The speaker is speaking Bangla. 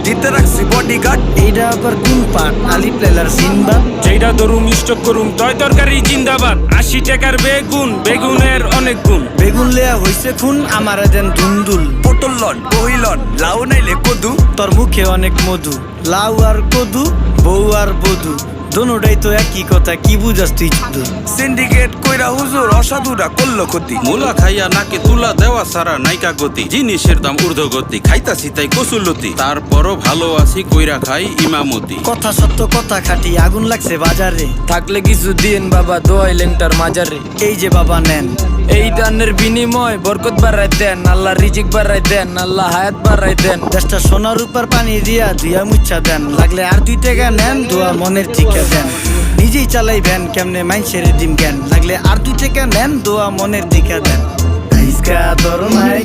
দিতে রাখছি বডিগার্ড। এইটা আবার কোন পাট? আলিফ লাইলার সিনবাদ। যেটা ধরুম স্টক করুম তয় তরকারি জিন্দাবাদ। 80 টাকার বেগুন, বেগুনের অনেক গুণ। বেগুন লেয়া হইছে খুন, আমারে দেন ধুন্দুল। পটল লন, বহিলন, লাউ নাইলে কদু। তোর মুখে অনেক মধু, লাউ আর কদু, বউ আর বধু, দোনোটাই তো একই কথা, কি বুঝাস তুই শুধু? সিন্ডিকেট কইরা হুজুর অসাধুরা করলো ক্ষতি। মুলা খাইয়া নাকে তুলা দেওয়া সারা নাইকা গতি, জিনিসের দাম ঊর্ধ্বগতি, খাইতাছি তাই কসুলতি, তারপরও ভালো আছি কইরা খাই ইমামতি। কথা সত্য কথা খাটি, আগুন লাগছে বাজারে, থাকলে কিছু দিন বাবা দোয়াইলেন তার মাজারে। এই যে বাবা নেন। এই দানের বিনিময় বরকত বাড়াই দেন, আল্লাহ রিজিক বাড়াই দেন, আল্লাহ হায়াত বাড়াই দেন। দেশটা সোনার উপর পানি দিয়া ধুয়া মুচ্ছা দেন, লাগলে আর 2 টাকা নেন, দোয়া মনের টিকা দেন। নিজেই চালাই ভ্যান, কেমনে মাইনছের দিম জ্ঞান, লাগলে আর 2 টাকা নেন, দোয়া মনের টিকা দেন। আইসকা তোর নাই